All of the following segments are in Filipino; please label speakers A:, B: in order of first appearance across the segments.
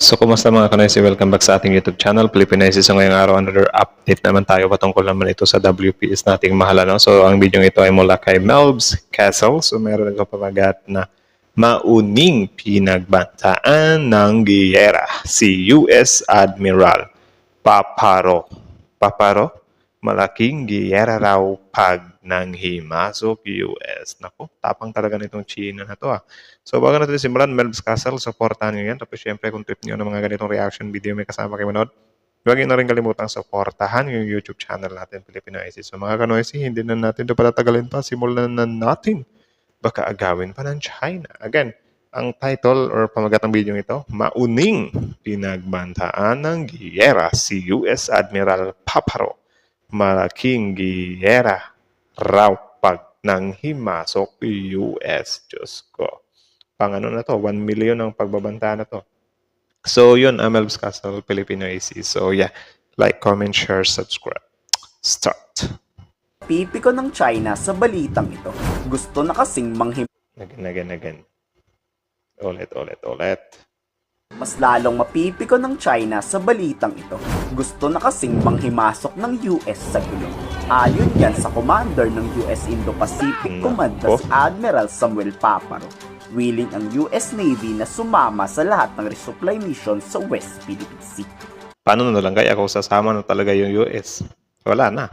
A: So, kumusta mga kanoysi? Welcome back sa ating YouTube channel, Philippinizes. So, ngayong araw, another update naman tayo patungkol naman ito sa WPS nating mahal. Ano? So, ang video ito ay mula kay Melbs Castle. So, meron ito pamagat na mauning pinagbantaan ng giyera si US Admiral Paparo. Paparo? Malaking giyera raw pag nang himasok US. Naku, tapang talaga nitong China na to ah. So bago natin simulan, Melbs Castle, supportahan nyo yan. Tapos syempre kung trip nyo ng mga ganitong reaction video may kasama kayo manood, huwag nyo na rin kalimutang supportahan yung YouTube channel natin, Filipino IC. So mga kanoysi, hindi na natin ito patatagalin pa. Simulan na natin. Baka agawin pa ng China. Again, ang title or pamagat ng video ito, Mauning Pinagbantaan ng Giyera si US Admiral Paparo. Malaking giyera raw pag nang himasok US. Diyos ko. Pang ano na to, 1 million ang pagbabanta na to. So yun, Melbs Castle, Filipino AC. So yeah, like, comment, share, subscribe. Start.
B: Pipiko ng China sa balitang ito. Gusto na kasing
A: Again. Ulit.
B: Mas lalong mapipiko ng China sa balitang ito. Gusto na kasing manghimasok ng US sa gulo. Ayon yan sa commander ng US Indo-Pacific Command na si Admiral Samuel Paparo. Willing ang US Navy na sumama sa lahat ng resupply mission sa West Philippine Sea.
A: Paano na lang kaya kung sasama na talaga yung US? Wala na.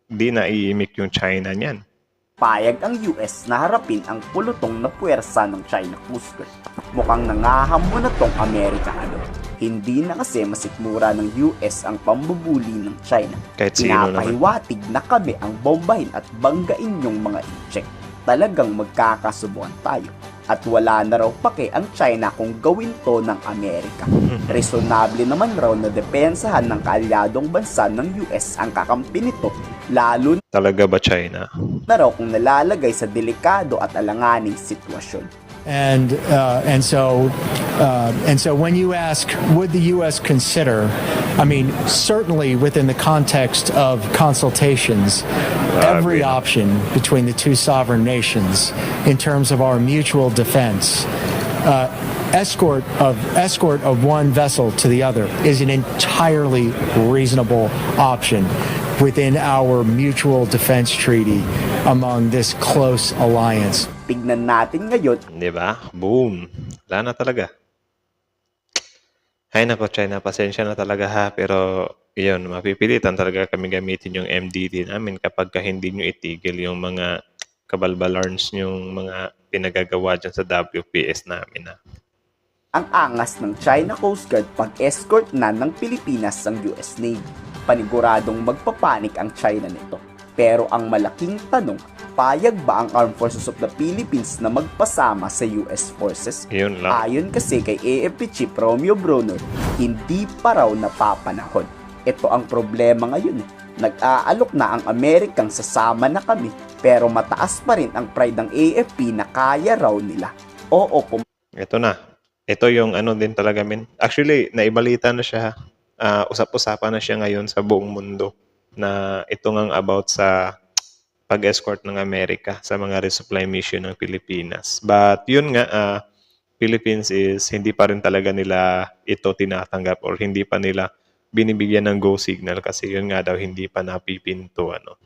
A: Di na iimik yung China niyan.
B: Payag ang US na harapin ang pulutong na puwersa ng China Coast Guard. Mukhang nangahamon na tong Amerika ano. Hindi na kasi masikmura ng US ang pambubuli ng China.
A: Kahit sino naman.
B: Pinapahiwatig na kami ang bombahin at banggain yung mga incheck. Talagang magkakasubuan tayo. At wala na raw pake ang China kung gawin to ng Amerika. Resonable naman raw na depensahan ng kaalyadong bansa ng US ang kakampi nito, lalo
A: Talaga ba China?
B: na raw kung nalalagay sa delikado at alanganing sitwasyon.
C: And so when you ask, would the U.S. consider? I mean, certainly within the context of consultations, every option between the two sovereign nations in terms of our mutual defense. Escort of one vessel to the other is an entirely reasonable option within our mutual defense treaty among this close alliance.
B: Tignan natin ngayon.
A: Di ba? Boom. Wala na talaga. Hay nako, China, pasensya na talaga ha. Pero yun, mapipilitan talaga kami gamitin yung MDT namin kapag hindi nyo itigil yung mga kabalbalarns yung mga pinagagawa dyan sa WPS namin ha.
B: Ang angas ng China Coast Guard pag-escort na ng Pilipinas ang US Navy. Paniguradong magpapanik ang China nito. Pero ang malaking tanong, payag ba ang Armed Forces of the Philippines na magpasama sa US Forces?
A: Yun lang.
B: Ayon kasi kay AFP Chief Romeo Brunner, hindi pa raw napapanahon. Ito ang problema ngayon. Nag-aalok na ang Amerikang sasama na kami, pero mataas pa rin ang pride ng AFP na kaya raw nila. Oo,
A: Ito na. Ito yung ano din talaga min. Actually, naibalita na siya. Usap-usapan na siya ngayon sa buong mundo na ito ngang about sa pag-escort ng Amerika sa mga resupply mission ng Pilipinas. But yun nga, Philippines is hindi pa rin talaga nila ito tinatanggap or hindi pa nila binibigyan ng go signal kasi yun nga daw hindi pa napipinto. Ano.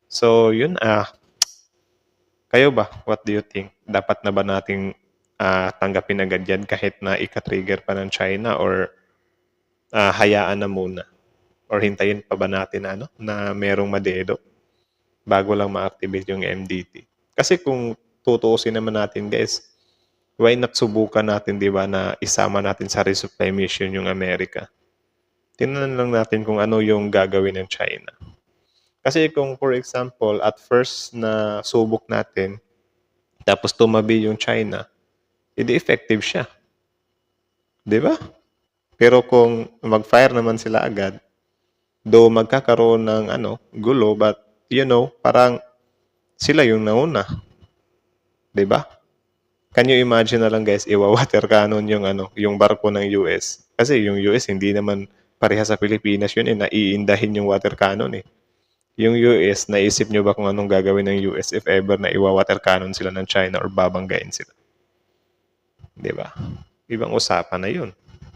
A: So yun, kayo ba? What do you think? Dapat na ba nating tanggapin agad yan kahit na ika-trigger pa ng China or hayaan na muna? Or hintayin pa ba natin na merong madedo bago lang ma-activate yung MDT? Kasi kung tutuusin naman natin guys, why not subukan natin, di ba, na isama natin sa resupply mission yung Amerika? Tingnan lang natin kung ano yung gagawin ng China. Kasi kung for example, at first na subok natin, tapos tumabi yung China, hindi effective siya. Di ba? Pero kung mag-fire naman sila agad, though magkakaroon ng gulo, but parang sila yung nauna. 'Di ba? Can you imagine na lang guys, iwa-water cannon yung barko ng US. Kasi yung US hindi naman pareha sa Pilipinas yun naiindahin yung water cannon eh. Yung US, naisip nyo ba kung anong gagawin ng US if ever na iwa-water cannon sila ng China or babanggain sila? 'Di ba? Ibang usapan na yun.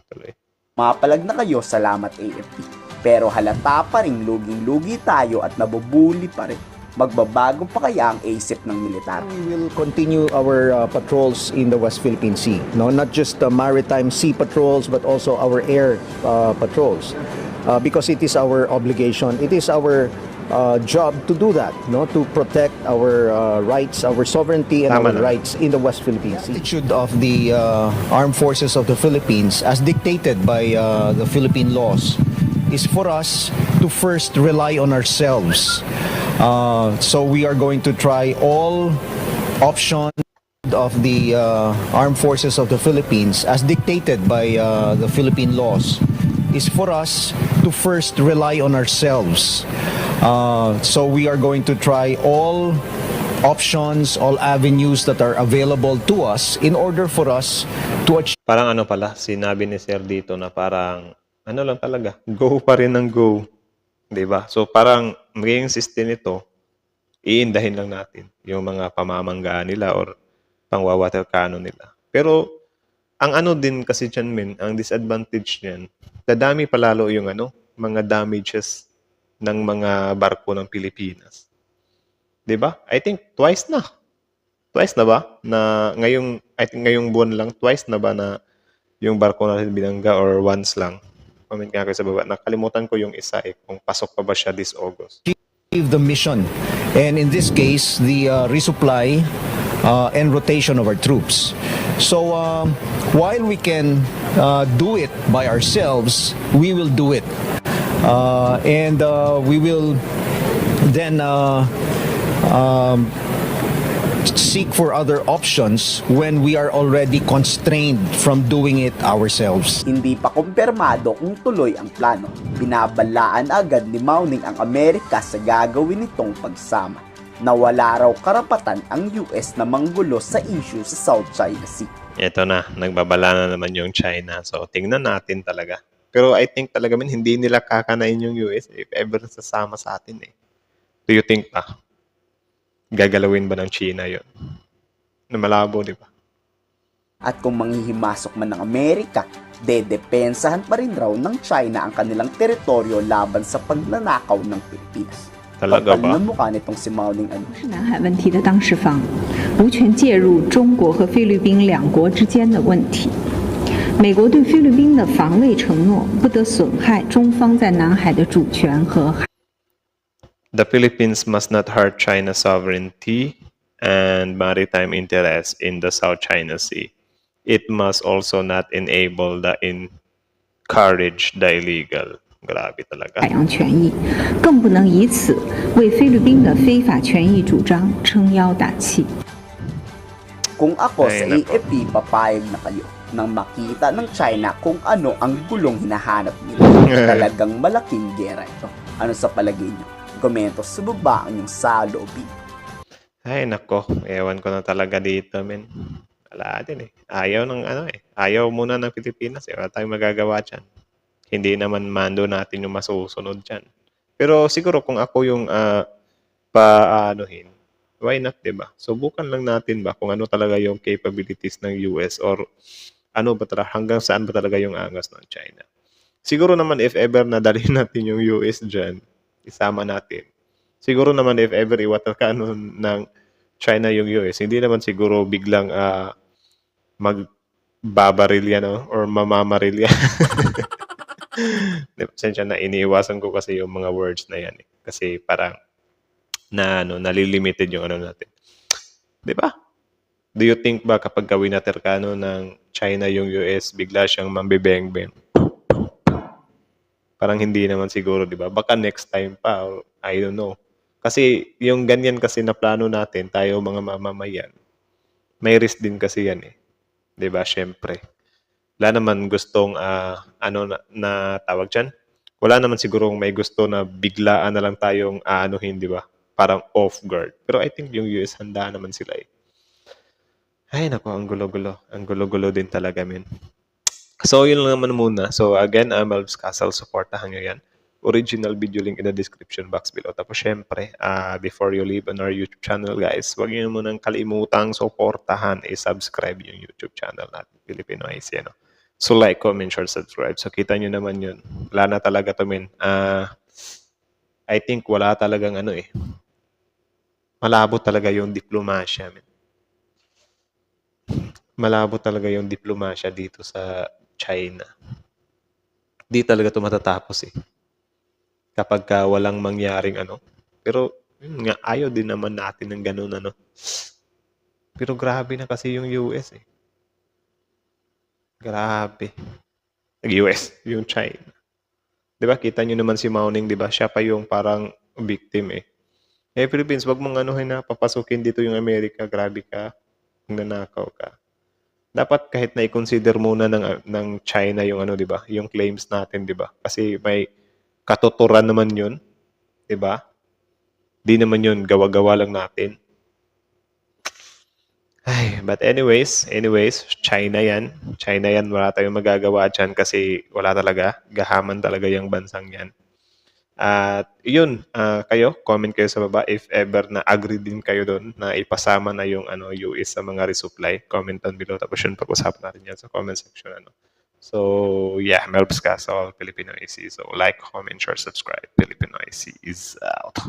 A: tuloy.
B: Mapalag na kayo, salamat AFP. Pero halata pa rin luging-lugi tayo at nabubuli pa rin. Magbabago pa kaya ang isip ng militar?
D: We will continue our patrols in the West Philippine Sea. No, not just the maritime sea patrols, but also our air patrols, because it is our obligation. It is our job to do that. No, to protect our rights, our sovereignty, and
A: Tama
D: our
A: na.
D: rights in the West Philippine Sea. Attitude of the armed forces of the Philippines, as dictated by the Philippine laws, is for us to first rely on ourselves. So we are going to try all options of the armed forces of the Philippines, as dictated by the Philippine laws, is for us to first rely on ourselves. So we are going to try all options, all avenues that are available to us in order for us to achieve
A: Parang ano pala, sinabi ni Sir dito na parang, ano lang talaga, go pa rin ng go. 'Di ba? So parang magiging system nito, iindahin lang natin yung mga pamamanggaan nila or pangwawater cannon nila. Pero ang ano din kasi dyan, men, ang disadvantage niyan, dadami palalo yung ano, mga damages ng mga barko ng Pilipinas. 'Di ba? I think twice na. Twice na ba na ngayong I think ngayong buwan lang twice na ba na yung barko natin binangga or once lang? Comment nga kayo sa baba. Nakalimutan ko yung isa kung pasok pa ba siya this August.
D: the mission, and in this case the resupply and rotation of our troops. So while we can do it by ourselves, we will do it, and we will then seek for other options when we are already constrained from doing it ourselves.
B: Hindi pa kumpirmado kung tuloy ang plano. Binabalaan agad ni Mauning ang Amerika sa gagawin nitong pagsama. Nawala raw karapatan ang US na manggulo sa issue sa South China Sea.
A: Ito na, nagbabala na naman yung China. So, tingnan natin talaga. Pero I think talaga hindi nila kakanain yung US if ever sasama sa atin eh. Do you think gagalawin ba ng China yun? Na malabo, di ba?
B: At kung manghihimasok man ng Amerika, dedepensahan pa rin raw ng China ang kanilang teritoryo laban sa pagnanakaw ng Pilipinas.
A: Talaga ba?
B: Pagpal ng mukha nitong si Mauning ano?
E: 是南海问题的当事方，无权介入中国和菲律宾两国之间的问题。美国对菲律宾的防卫承诺不得损害中方在南海的主权和海。
A: The Philippines must not hurt China's sovereignty and maritime interests in the South China Sea. It must also not enable the encourage the illegal. Grabe talaga.
E: 海洋权益，更不能以此为菲律宾的非法权益主张撑腰打气。
B: Kung ako
A: Ay,
B: sa
A: nako.
B: AFP, papayag na kayo nang makita ng China kung ano ang gulong hinahanap nila. Talagang malaking gera ito. Ano sa palagay niyo? Komento sa baba ang yung saloobin.
A: Ay, nako. Ewan ko na talaga dito, men. Wala din eh. Ayaw ng Ayaw muna ng Pilipinas. Wala tayong magagawa dyan. Hindi naman mando natin yung masusunod dyan. Pero siguro kung ako yung paanohin, why not, diba? Subukan lang natin ba kung ano talaga yung capabilities ng US or ano ba talaga, hanggang saan ba talaga yung angas ng China. Siguro naman if ever nadali natin yung US dyan, isama natin. Siguro naman if ever iwater ka ng China yung US, hindi naman siguro biglang magbabaril yan or mamamaril yan. Pasensya na, iniiwasan ko kasi yung mga words na yan eh. Kasi parang nalilimited yung natin. 'Di ba? Do you think ba kapag gawin na terkano ng China yung US, bigla siyang mambibeng-beng? Parang hindi naman siguro, 'di ba? Baka next time pa or I don't know. Kasi yung ganyan kasi na plano natin, tayo mga mamamayan, may risk din kasi yan eh. 'Di ba? Syempre. Wala naman gustong na tawag diyan. Wala naman siguro may gusto na biglaan na lang tayong aanuhin, 'di ba? Parang off guard. Pero I think yung US handa naman sila eh. Ay, nako, ang gulo-gulo. Ang gulo-gulo din talaga, men. So, yun lang naman muna. So, again, Malv's Castle, supportahan nyo yan. Original video link in the description box below. Tapos, syempre, before you leave on our YouTube channel, guys, huwag nyo munang kalimutang supportahan, subscribe yung YouTube channel natin, Filipino IC, So like, comment, share, subscribe. So kita nyo naman yun. Wala na talaga to, men. I think wala talagang ano eh. Malabo talaga yung diplomasya, men. Malabo talaga yung diplomasya dito sa China. Di talaga to matatapos eh. Kapag ka walang mangyaring ano. Pero yun nga, ayaw din naman natin ng ganun ano. Pero grabe na kasi yung US eh. Grabe. US, yung China. 'Di ba? Kita nyo naman si Mao Ning, 'di ba? Siya pa yung parang victim eh. Philippines, wag mong anuhin na papasukin dito yung Amerika. Grabe ka. Nanakaw ka. Dapat kahit na i-consider muna ng China yung ano, 'di ba? Yung claims natin, 'di ba? Kasi may katuturan naman 'yun, 'di ba? Di naman 'yun gawa-gawa lang natin. Ay, but anyways, China yan. China yan, wala tayong magagawa dyan kasi wala talaga. Gahaman talaga yung bansang yan. At yun, kayo, comment kayo sa baba if ever na agree din kayo doon na ipasama na yung US sa mga resupply. Comment down below. Tapos yun, pag-usapan natin yan sa comment section. So, yeah, Melps ka sa Filipino AC. So, like, comment, share, subscribe. Filipino AC is out.